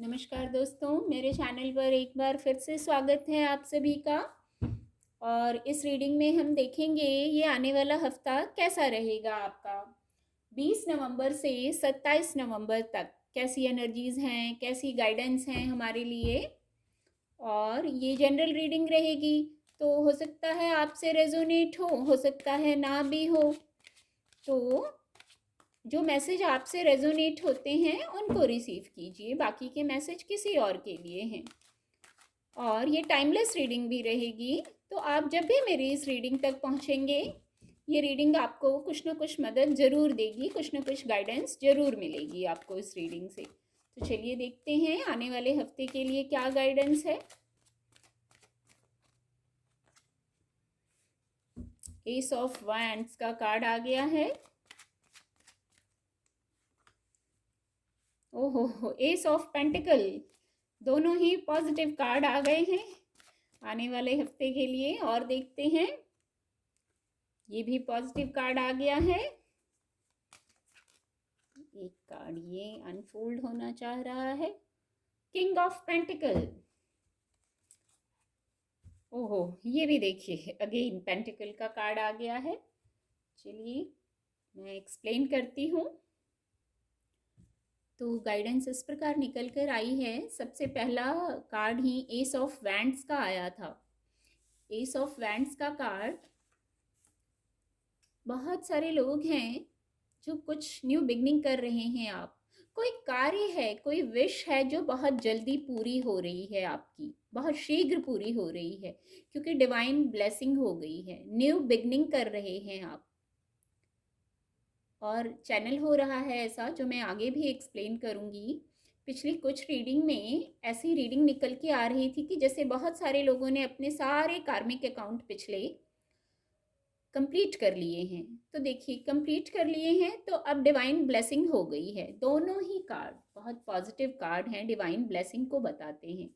नमस्कार दोस्तों, मेरे चैनल पर एक बार फिर से स्वागत है आप सभी का। और इस रीडिंग में हम देखेंगे ये आने वाला हफ्ता कैसा रहेगा आपका। 20 नवंबर से 27 नवंबर तक कैसी एनर्जीज़ हैं, कैसी गाइडेंस हैं हमारे लिए। और ये जनरल रीडिंग रहेगी, तो हो सकता है आपसे रेजोनेट हो सकता है ना भी हो। तो जो मैसेज आपसे रेजोनेट होते हैं उनको रिसीव कीजिए, बाकी के मैसेज किसी और के लिए हैं। और ये टाइमलेस रीडिंग भी रहेगी, तो आप जब भी मेरी इस रीडिंग तक पहुंचेंगे, ये रीडिंग आपको कुछ ना कुछ मदद ज़रूर देगी, कुछ ना कुछ गाइडेंस ज़रूर मिलेगी आपको इस रीडिंग से। तो चलिए देखते हैं आने वाले हफ्ते के लिए क्या गाइडेंस है। एस ऑफ वैंड्स का कार्ड आ गया है। ओहो, एस ऑफ पेंटिकल, दोनों ही पॉजिटिव कार्ड आ गए हैं आने वाले हफ्ते के लिए। और देखते हैं, ये भी पॉजिटिव कार्ड आ गया है। एक कार्ड ये अनफोल्ड होना चाह रहा है, किंग ऑफ पेंटिकल। ओहो, ये भी देखिए अगेन पेंटिकल का कार्ड आ गया है। चलिए मैं एक्सप्लेन करती हूँ। तो गाइडेंस इस प्रकार निकल कर आई है। सबसे पहला card he S of wands का आया था। एस ऑफ वैंड्स का कार्ड, बहुत सारे लोग हैं जो कुछ न्यू बिगनिंग कर रहे हैं। आप कोई कार्य है, कोई विश है जो बहुत जल्दी पूरी हो रही है, आपकी बहुत शीघ्र पूरी हो रही है, क्योंकि डिवाइन ब्लेसिंग हो गई है। न्यू बिगनिंग कर रहे हैं आप, और चैनल हो रहा है ऐसा, जो मैं आगे भी एक्सप्लेन करूँगी। पिछली कुछ रीडिंग में ऐसी रीडिंग निकल के आ रही थी कि जैसे बहुत सारे लोगों ने अपने सारे कार्मिक अकाउंट पिछले कंप्लीट कर लिए हैं। तो देखिए कंप्लीट कर लिए हैं, तो अब डिवाइन ब्लेसिंग हो गई है। दोनों ही कार्ड बहुत पॉजिटिव कार्ड हैं, डिवाइन ब्लेसिंग को बताते हैं।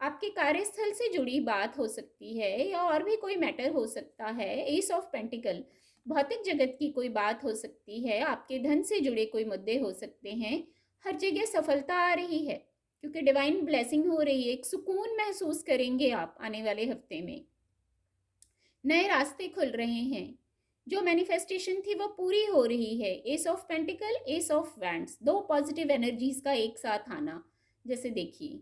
आपके कार्यस्थल से जुड़ी बात हो सकती है, या और भी कोई मैटर हो सकता है। एस ऑफ पेंटिकल, भौतिक जगत की कोई बात हो सकती है, आपके धन से जुड़े कोई मुद्दे हो सकते हैं। हर जगह सफलता आ रही है, क्योंकि डिवाइन ब्लेसिंग हो रही है। एक सुकून महसूस करेंगे आप आने वाले हफ्ते में। नए रास्ते खुल रहे हैं, जो मैनिफेस्टेशन थी वो पूरी हो रही है। S of pentacle, S of wands, दो पॉजिटिव एनर्जीज का एक साथ आना। जैसे देखिए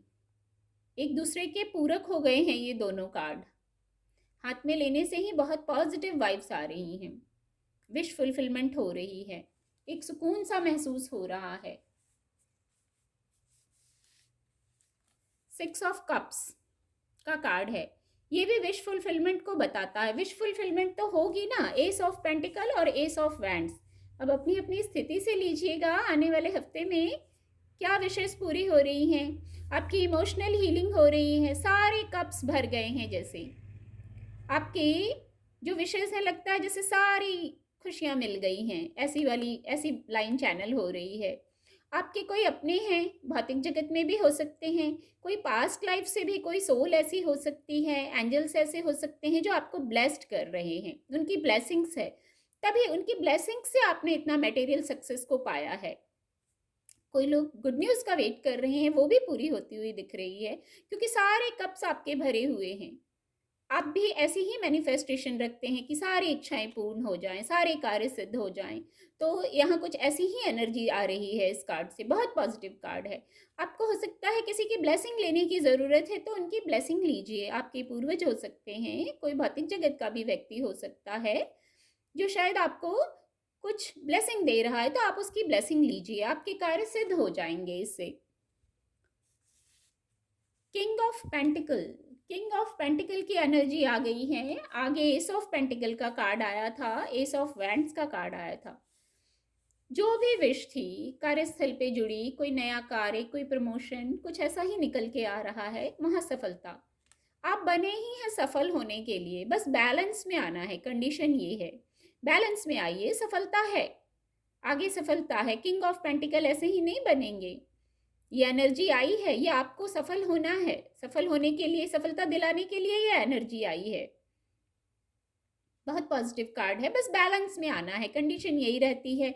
एक दूसरे के पूरक हो गए हैं ये दोनों कार्ड। हाथ में लेने से ही बहुत पॉजिटिव वाइब्स आ रही हैं, विश फुलफिलमेंट हो रही है, एक सुकून सा महसूस हो रहा है। 6 ऑफ कप्स का कार्ड है, ये भी विश फुलफिलमेंट को बताता है। विश फुलफिलमेंट तो होगी ना, एस ऑफ पेंटिकल और एस ऑफ वैंड्स। अब अपनी अपनी स्थिति से लीजिएगा आने वाले हफ्ते में क्या विशेष पूरी हो रही हैं। आपकी इमोशनल हीलिंग हो रही है, सारे कप्स भर गए हैं। जैसे आपके जो विशेष है, लगता है जैसे सारी खुशियाँ मिल गई हैं, ऐसी वाली ऐसी लाइन चैनल हो रही है। आपके कोई अपने हैं, भौतिक जगत में भी हो सकते हैं, कोई पास्ट लाइफ से भी कोई सोल ऐसी हो सकती है, एंजल्स ऐसे हो सकते हैं जो आपको ब्लेस्ड कर रहे हैं, उनकी ब्लेसिंग्स है। तभी उनकी ब्लेसिंग्स से आपने इतना मटेरियल सक्सेस को पाया है। कोई लोग गुड न्यूज़ का वेट कर रहे हैं, वो भी पूरी होती हुई दिख रही है, क्योंकि सारे कप्स आपके भरे हुए हैं। आप भी ऐसी ही मैनिफेस्टेशन रखते हैं कि सारी इच्छाएं पूर्ण हो जाएं, सारे कार्य सिद्ध हो जाएं। तो यहाँ कुछ ऐसी ही एनर्जी आ रही है इस कार्ड से, बहुत पॉजिटिव कार्ड है। आपको हो सकता है किसी की ब्लेसिंग लेने की ज़रूरत है, तो उनकी ब्लेसिंग लीजिए। आपके पूर्वज हो सकते हैं, कोई भौतिक जगत का भी व्यक्ति हो सकता है जो शायद आपको कुछ ब्लेसिंग दे रहा है, तो आप उसकी ब्लेसिंग लीजिए, आपके कार्य सिद्ध हो जाएंगे इससे। King of pentacle, king of pentacle की एनर्जी आ गई है। आगे एस ऑफ पेंटिकल का कार्ड आया था, एस ऑफ वैंड्स का कार्ड आया था। जो भी विश थी कार्यस्थल पे जुड़ी, कोई नया कार्य, कोई प्रमोशन, कुछ ऐसा ही निकल के आ रहा है, वहाँ सफलता। आप बने ही हैं सफल होने के लिए, बस बैलेंस में आना है। कंडीशन ये है, बैलेंस में आइए, सफलता है, आगे सफलता है। किंग ऑफ पेंटिकल ऐसे ही नहीं बनेंगे। ये एनर्जी आई है, ये आपको सफल होना है, सफल होने के लिए, सफलता दिलाने के लिए ये एनर्जी आई है। बहुत पॉजिटिव कार्ड है, बस बैलेंस में आना है, कंडीशन यही रहती है।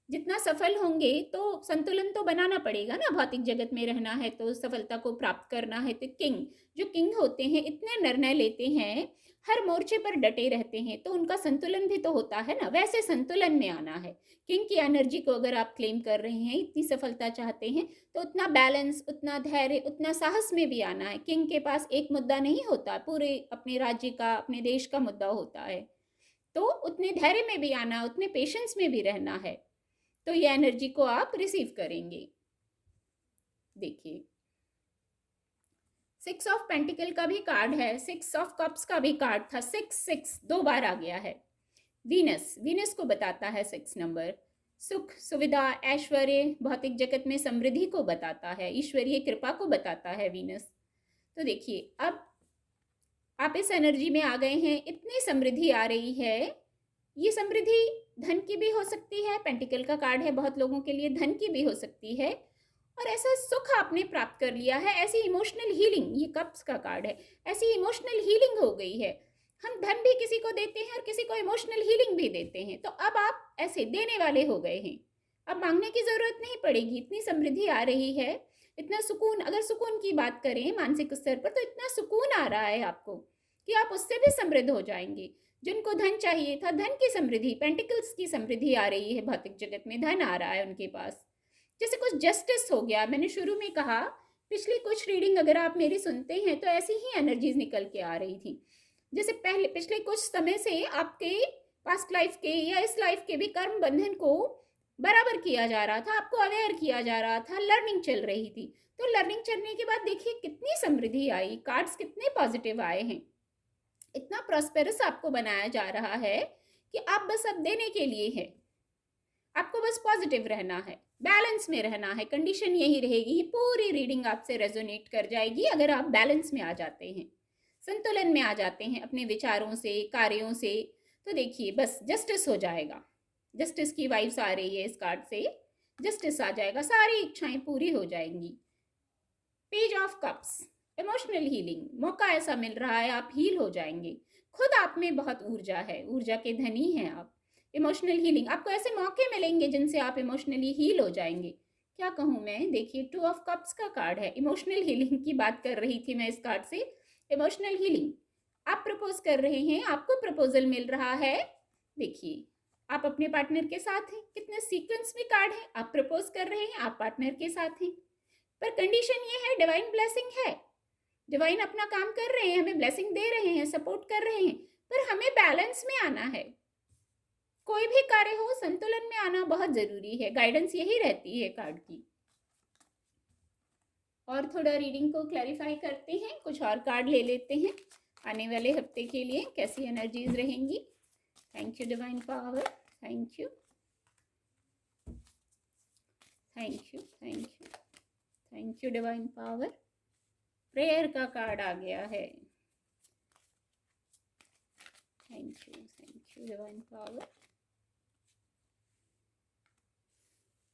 जितना सफल होंगे तो संतुलन तो बनाना पड़ेगा ना, भौतिक जगत में रहना है तो सफलता को प्राप्त करना है। तो जो किंग होते हैं इतने निर्णय लेते हैं, हर मोर्चे पर डटे रहते हैं, तो उनका संतुलन भी तो होता है ना, वैसे संतुलन में आना है। किंग की एनर्जी को अगर आप क्लेम कर रहे हैं, इतनी सफलता चाहते हैं, तो उतना बैलेंस, उतना धैर्य, उतना साहस में भी आना है। किंग के पास एक मुद्दा नहीं होता, पूरे अपने राज्य का, अपने देश का मुद्दा होता है। तो उतने धैर्य में भी आना, उतने पेशेंस में भी रहना है, तो ये एनर्जी को आप रिसीव करेंगे। देखिए, 6 ऑफ पेंटिकल का भी कार्ड है, 6 ऑफ कप्स का भी कार्ड था, 6 दो बार आ गया है। वीनस को बताता है 6 नंबर, सुख, सुविधा, ऐश्वर्य, भौतिक जगत में समृद्धि को बताता है, ईश्वरीय कृपा को बताता है वीनस। तो देखिए, अब आप इस एनर्जी में आ गए हैं, इतनी समृद्धि आ रही है। ये समृद्धि धन की भी हो सकती है, पेंटिकल का कार्ड है, बहुत लोगों के लिए धन की भी हो सकती है, और ऐसा सुख आपने प्राप्त कर लिया है, ऐसी इमोशनल हीलिंग, ये कप्स का कार्ड है, ऐसी इमोशनल हीलिंग हो गई है। हम धन भी किसी को देते हैं और किसी को इमोशनल हीलिंग भी देते हैं, तो अब आप ऐसे देने वाले हो गए हैं। अब मांगने की जरूरत नहीं पड़ेगी, इतनी समृद्धि आ रही है, इतना सुकून, अगर सुकून की बात करें मानसिक स्तर पर, तो इतना सुकून आ रहा है आपको कि आप उससे भी समृद्ध हो जाएंगे। जिनको धन चाहिए था, धन की समृद्धि, पेंटिकल्स की समृद्धि आ रही है, भौतिक जगत में धन आ रहा है उनके पास। जैसे कुछ जस्टिस हो गया, मैंने शुरू में कहा, पिछली कुछ रीडिंग अगर आप मेरी सुनते हैं तो ऐसी ही एनर्जीज निकल के आ रही थी। जैसे पहले पिछले कुछ समय से आपके पास्ट लाइफ के या इस लाइफ के भी कर्म बंधन को बराबर किया जा रहा था, आपको अवेयर किया जा रहा था, लर्निंग चल रही थी। तो लर्निंग चलने के बाद देखिए कितनी समृद्धि आई, कार्ड्स कितने पॉजिटिव आए हैं, इतना प्रॉस्पेरस आपको बनाया जा रहा है कि आप बस अब देने के लिए है, आपको बस पॉजिटिव रहना है, बैलेंस में रहना है, कंडीशन यही रहेगी। ये पूरी रीडिंग आपसे रेजोनेट कर जाएगी अगर आप बैलेंस में आ जाते हैं, संतुलन में आ जाते हैं अपने विचारों से, कार्यों से। तो देखिए बस जस्टिस हो जाएगा, जस्टिस की वाइब्स आ रही है इस कार्ड से, जस्टिस आ जाएगा, सारी इच्छाएं पूरी हो जाएंगी। Page of cups, emotional healing, मौका ऐसा मिल रहा है, आप हील हो जाएंगे, खुद आप में बहुत ऊर्जा है, ऊर्जा के धनी हैं आप। इमोशनल हीलिंग, आपको ऐसे मौके मिलेंगे जिनसे आप इमोशनली हील हो जाएंगे। क्या कहूँ मैं, देखिए 2 ऑफ कप्स का कार्ड है, इमोशनल हीलिंग की बात कर रही थी मैं इस कार्ड से। इमोशनल हीलिंग, आप प्रपोज कर रहे हैं, आपको प्रपोजल मिल रहा है। देखिए, आप अपने पार्टनर के साथ हैं, कितने सीक्वेंस में कार्ड है, आप प्रपोज कर रहे हैं, आप पार्टनर के साथ हैं, पर कंडीशन ये है, डिवाइन ब्लेसिंग है, डिवाइन अपना काम कर रहे हैं, हमें ब्लेसिंग दे रहे हैं, सपोर्ट कर रहे हैं, पर हमें बैलेंस में आना है। कोई भी कार्य हो, संतुलन में आना बहुत जरूरी है, गाइडेंस यही रहती है कार्ड की। और थोड़ा रीडिंग को क्लैरिफाई करते हैं, कुछ और कार्ड ले लेते हैं आने वाले हफ्ते के लिए कैसी एनर्जीज रहेंगी। Thank you divine power, thank you, thank you, thank you, thank you divine power. Prayer का कार्ड आ गया है, thank you divine power.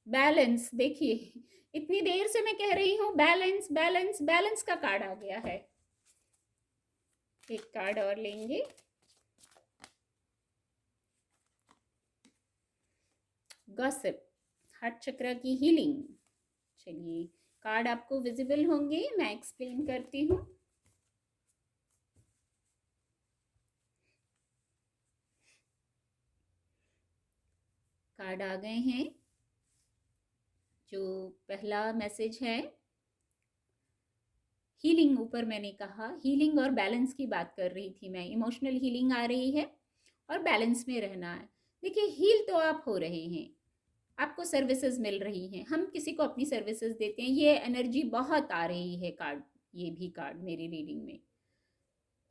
Balance, देखिए इतनी देर से मैं कह रही हूँ बैलेंस बैलेंस बैलेंस का कार्ड आ गया है। एक कार्ड और लेंगे, गॉसिप, हार्ट चक्र की हीलिंग। चलिए, कार्ड आपको विजिबल होंगे, मैं एक्सप्लेन करती हूँ। कार्ड आ गए हैं। जो पहला मैसेज है हीलिंग, ऊपर मैंने कहा हीलिंग और बैलेंस की बात कर रही थी मैं, इमोशनल हीलिंग आ रही है और बैलेंस में रहना है। देखिए, हील तो आप हो रहे हैं, आपको सर्विसेज मिल रही हैं, हम किसी को अपनी सर्विसेज देते हैं, ये एनर्जी बहुत आ रही है कार्ड, ये भी कार्ड मेरी रीडिंग में।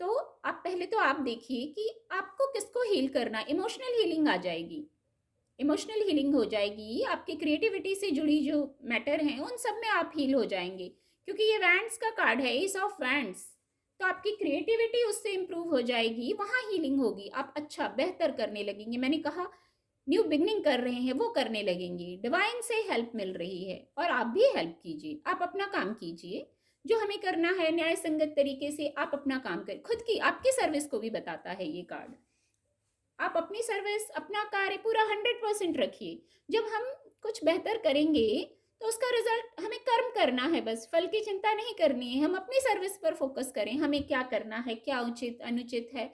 तो आप पहले तो आप देखिए कि आपको किसको हील करना, इमोशनल हीलिंग आ जाएगी, इमोशनल हीलिंग हो जाएगी, आपकी क्रिएटिविटी से जुड़ी जो मैटर हैं उन सब में आप हील हो जाएंगे, क्योंकि ये वैंड्स का कार्ड है, एस ऑफ वैंड्स, तो आपकी क्रिएटिविटी उससे इम्प्रूव हो जाएगी, वहाँ हीलिंग होगी, आप अच्छा बेहतर करने लगेंगे। मैंने कहा न्यू बिगनिंग कर रहे हैं वो करने लगेंगे, डिवाइन से हेल्प मिल रही है, और आप भी हेल्प कीजिए, आप अपना काम कीजिए जो हमें करना है न्याय संगत तरीके से, आप अपना काम करें, खुद की आपकी सर्विस को भी बताता है ये कार्ड। आप अपनी सर्विस, अपना कार्य पूरा 100% रखिए। जब हम कुछ बेहतर करेंगे तो उसका रिजल्ट हमें कर्म करना है, बस फल की चिंता नहीं करनी है। हम अपनी सर्विस पर फोकस करें, हमें क्या करना है, क्या उचित अनुचित है,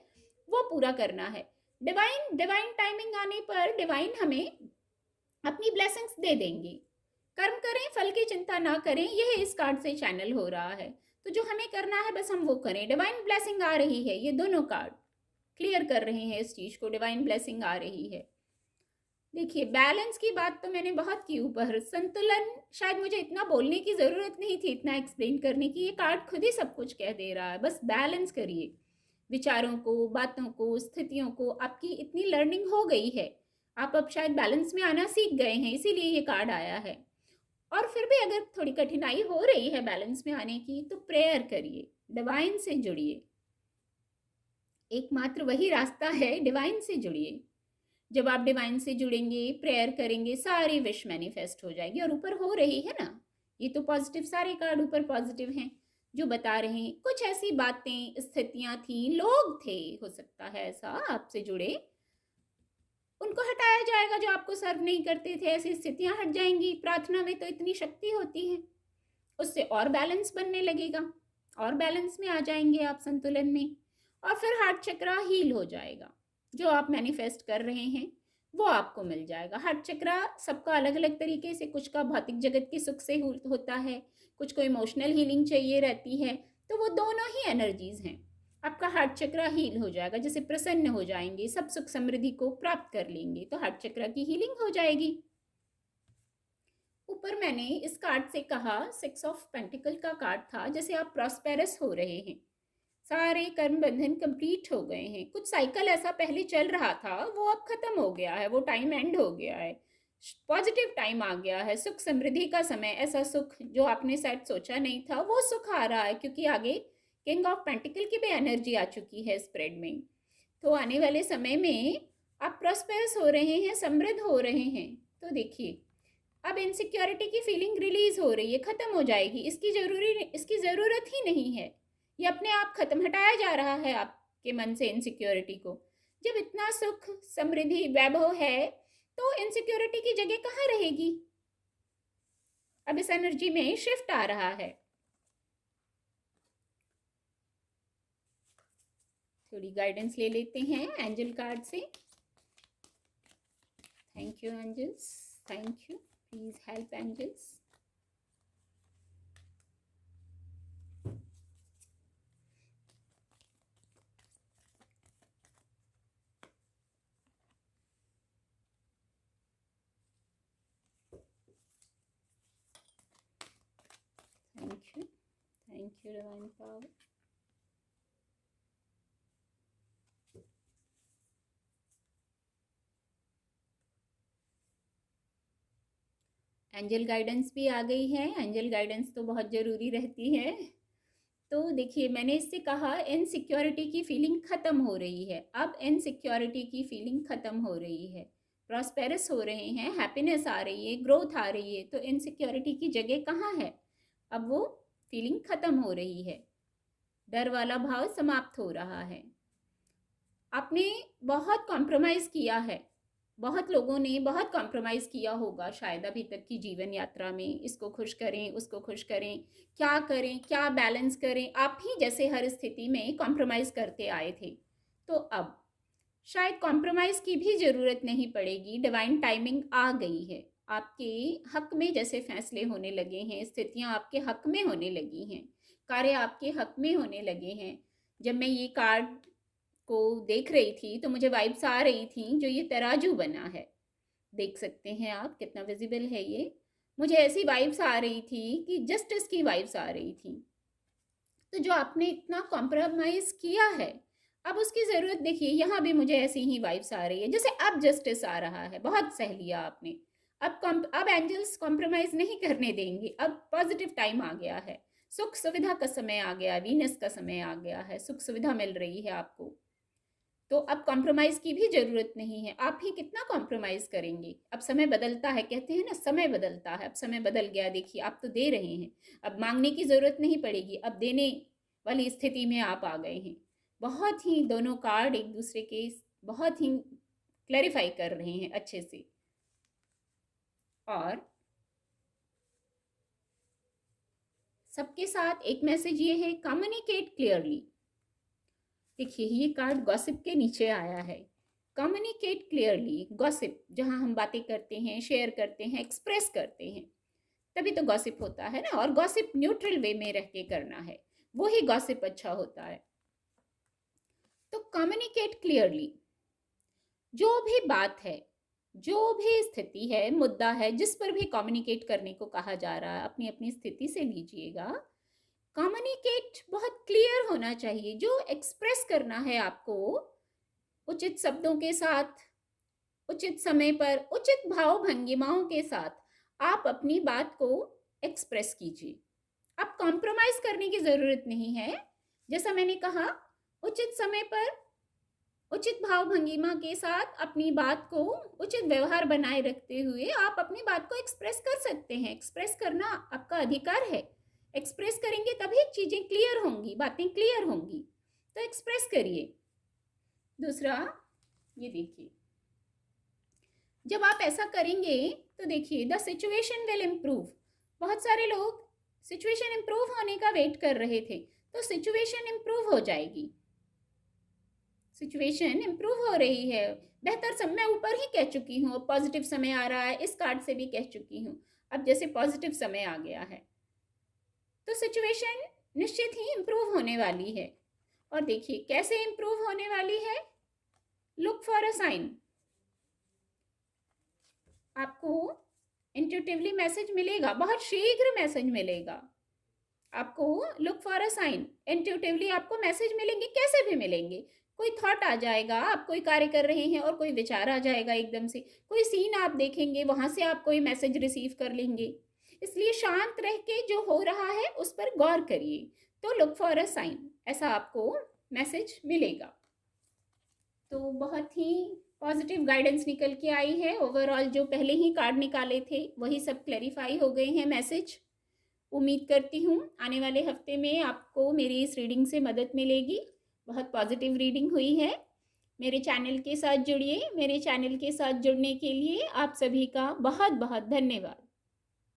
वो पूरा करना है। डिवाइन डिवाइन टाइमिंग आने पर डिवाइन हमें अपनी ब्लेसिंग्स दे देंगे। कर्म करें, फल की चिंता ना करें, यह इस कार्ड से चैनल हो रहा है। तो जो हमें करना है बस हम वो करें। डिवाइन ब्लेसिंग आ रही है, ये दोनों कार्ड क्लियर कर रहे हैं इस चीज को। डिवाइन ब्लेसिंग आ रही है। देखिए, बैलेंस की बात तो मैंने बहुत की ऊपर। संतुलन, शायद मुझे इतना बोलने की जरूरत नहीं थी, इतना एक्सप्लेन करने की। ये कार्ड खुद ही सब कुछ कह दे रहा है। बस बैलेंस करिए विचारों को, बातों को, स्थितियों को। आपकी इतनी लर्निंग हो गई है, आप अब शायद बैलेंस में आना सीख गए हैं, इसीलिए ये कार्ड आया है। और फिर भी अगर थोड़ी कठिनाई हो रही है बैलेंस में आने की, तो प्रेयर करिए, डिवाइन से जुड़िए। एकमात्र वही रास्ता है, डिवाइन से जुड़िए। जब आप डिवाइन से जुड़ेंगे, प्रेयर करेंगे, सारी विश मैनिफेस्ट हो जाएगी। और ऊपर हो रही है ना, ये तो पॉजिटिव, सारे कार्ड ऊपर पॉजिटिव हैं जो बता रहे हैं। कुछ ऐसी बातें, स्थितियां थी, लोग थे, हो सकता है ऐसा आपसे जुड़े, उनको हटाया जाएगा जो आपको सर्व नहीं करते थे। ऐसी स्थितियां हट जाएंगी। प्रार्थना में तो इतनी शक्ति होती है, उससे और बैलेंस बनने लगेगा, और बैलेंस में आ जाएंगे आप, संतुलन में। और फिर हार्ट चक्रा हील हो जाएगा। जो आप मैनिफेस्ट कर रहे हैं वो आपको मिल जाएगा। हार्ट चक्रा सबका अलग अलग तरीके से, कुछ का भौतिक जगत की सुख से होता है, कुछ को इमोशनल हीलिंग चाहिए रहती है। तो वो दोनों ही एनर्जीज हैं। आपका हार्ट चक्रा हील हो जाएगा, जैसे प्रसन्न हो जाएंगे, सब सुख समृद्धि को प्राप्त कर लेंगे, तो हार्ट चक्रा की हीलिंग हो जाएगी। ऊपर मैंने इस कार्ड से कहा, 6 ऑफ पेंटिकल का कार्ड था, जैसे आप प्रॉस्पेरस हो रहे हैं, सारे कर्म बंधन कंप्लीट हो गए हैं। कुछ साइकिल ऐसा पहले चल रहा था, वो अब खत्म हो गया है, वो टाइम एंड हो गया है, पॉजिटिव टाइम आ गया है, सुख समृद्धि का समय। ऐसा सुख जो आपने शायद सोचा नहीं था, वो सुख आ रहा है, क्योंकि आगे किंग ऑफ पेंटिकल की भी एनर्जी आ चुकी है स्प्रेड में। तो आने वाले समय में आप प्रॉस्पेरस हो रहे हैं, समृद्ध हो रहे हैं। तो देखिए, अब इनसिक्योरिटी की फीलिंग रिलीज हो रही है, खत्म हो जाएगी। इसकी जरूरत ही नहीं है, ये अपने आप खत्म, हटाया जा रहा है आपके मन से इनसिक्योरिटी को। जब इतना सुख समृद्धि वैभव है, तो इनसिक्योरिटी की जगह कहाँ रहेगी। अब इस एनर्जी में शिफ्ट आ रहा है। थोड़ी गाइडेंस ले लेते हैं एंजल कार्ड से। Thank you angels, thank you, please help angels. Thank you divine power. Angel guidance भी आ गई है। एंजल गाइडेंस तो बहुत ज़रूरी रहती है। तो देखिए, मैंने इससे कहा इनसिक्योरिटी की फीलिंग ख़त्म हो रही है। अब इनसिक्योरिटी की फीलिंग ख़त्म हो रही है, प्रॉस्पेरस हो रहे हैं, हैप्पीनेस आ रही है, ग्रोथ आ रही है। तो इनसिक्योरिटी की जगह कहाँ है, अब वो फीलिंग ख़त्म हो रही है, डर वाला भाव समाप्त हो रहा है। आपने बहुत कॉम्प्रोमाइज़ किया है, बहुत लोगों ने बहुत कॉम्प्रोमाइज़ किया होगा शायद अभी तक की जीवन यात्रा में। इसको खुश करें, उसको खुश करें, क्या करें, क्या बैलेंस करें, आप ही जैसे हर स्थिति में कॉम्प्रोमाइज़ करते आए थे। तो अब शायद कॉम्प्रोमाइज़ की भी ज़रूरत नहीं पड़ेगी, डिवाइन टाइमिंग आ गई है। आपके हक में जैसे फैसले होने लगे हैं, स्थितियाँ आपके हक में होने लगी हैं, कार्य आपके हक में होने लगे हैं। जब मैं ये कार्ड को देख रही थी तो मुझे वाइब्स आ रही थी, जो ये तराजू बना है, देख सकते हैं आप कितना विजिबल है ये। मुझे ऐसी वाइब्स आ रही थी कि जस्टिस की वाइब्स आ रही थी। तो जो आपने इतना कॉम्प्रोमाइज़ किया है, अब उसकी ज़रूरत, देखिए यहाँ भी मुझे ऐसी ही वाइब्स आ रही है, जैसे अब जस्टिस आ रहा है। बहुत सह लिया आपने। अब एंजल्स कॉम्प्रोमाइज़ नहीं करने देंगे। अब पॉजिटिव टाइम आ गया है, सुख सुविधा का समय आ गया, वीनस का समय आ गया है, सुख सुविधा मिल रही है आपको। तो अब कॉम्प्रोमाइज़ की भी ज़रूरत नहीं है। आप ही कितना कॉम्प्रोमाइज़ करेंगे। अब समय बदलता है, कहते हैं ना, समय बदलता है। अब समय बदल गया, देखिए आप तो दे रहे हैं, अब मांगने की ज़रूरत नहीं पड़ेगी, अब देने वाली स्थिति में आप आ गए हैं। बहुत ही दोनों कार्ड एक दूसरे के बहुत ही क्लैरिफाई कर रहे हैं अच्छे से। और सबके साथ एक मैसेज ये है, कम्युनिकेट क्लियरली। देखिए ये कार्ड गॉसिप के नीचे आया है। कम्युनिकेट क्लियरली, गॉसिप जहाँ हम बातें करते हैं, शेयर करते हैं, एक्सप्रेस करते हैं, तभी तो गॉसिप होता है ना। और गॉसिप न्यूट्रल वे में रह के करना है, वो ही गॉसिप अच्छा होता है। तो कम्युनिकेट क्लियरली, जो भी बात है, जो भी स्थिति है, मुद्दा है, जिस पर भी कम्युनिकेट करने को कहा जा रहा है, अपनी अपनी स्थिति से लीजिएगा। कम्युनिकेट बहुत क्लियर होना चाहिए। जो एक्सप्रेस करना है आपको, उचित शब्दों के साथ, उचित समय पर, उचित भाव भंगिमाओं के साथ आप अपनी बात को एक्सप्रेस कीजिए। आप कॉम्प्रोमाइज करने की जरूरत नहीं है। जैसा मैंने कहा, उचित समय पर, उचित भाव भंगिमा के साथ अपनी बात को, उचित व्यवहार बनाए रखते हुए आप अपनी बात को एक्सप्रेस कर सकते हैं। एक्सप्रेस करना आपका अधिकार है। एक्सप्रेस करेंगे तभी चीजें क्लियर होंगी, बातें क्लियर होंगी। तो एक्सप्रेस करिए। दूसरा, ये देखिए, जब आप ऐसा करेंगे तो देखिए, द सिचुएशन विल इम्प्रूव। बहुत सारे लोग सिचुएशन इम्प्रूव होने का वेट कर रहे थे, तो सिचुएशन इम्प्रूव हो जाएगी। सिचुएशन इम्प्रूव हो रही है, बेहतर समय, मैं ऊपर ही कह चुकी हूँ, पॉजिटिव समय आ रहा है, इस कार्ड से भी कह चुकी हूँ। अब जैसे पॉजिटिव समय आ गया है, तो सिचुएशन निश्चित ही इम्प्रूव होने वाली है। और देखिए कैसे इम्प्रूव होने वाली है, लुक फॉर अ साइन। आपको इंट्यूटिवली मैसेज मिलेगा, बहुत शीघ्र मैसेज मिलेगा आपको। Look for a sign, intuitively आपको मैसेज मिलेंगे, कैसे भी मिलेंगे। कोई थॉट आ जाएगा, आप कोई कार्य कर रहे हैं और कोई विचार आ जाएगा एकदम से, कोई सीन आप देखेंगे, वहां से आप कोई मैसेज रिसीव कर लेंगे। इसलिए शांत रह के जो हो रहा है उस पर गौर करिए। तो लुक फॉर अ साइन, ऐसा आपको मैसेज मिलेगा। तो बहुत ही पॉजिटिव गाइडेंस निकल के आई है। ओवरऑल जो पहले ही कार्ड निकाले थे वही सब क्लैरिफाई हो गए हैं मैसेज। उम्मीद करती हूँ आने वाले हफ्ते में आपको मेरी इस रीडिंग से मदद मिलेगी। बहुत पॉजिटिव रीडिंग हुई है। मेरे चैनल के साथ जुड़िए। मेरे चैनल के साथ जुड़ने के लिए आप सभी का बहुत बहुत धन्यवाद।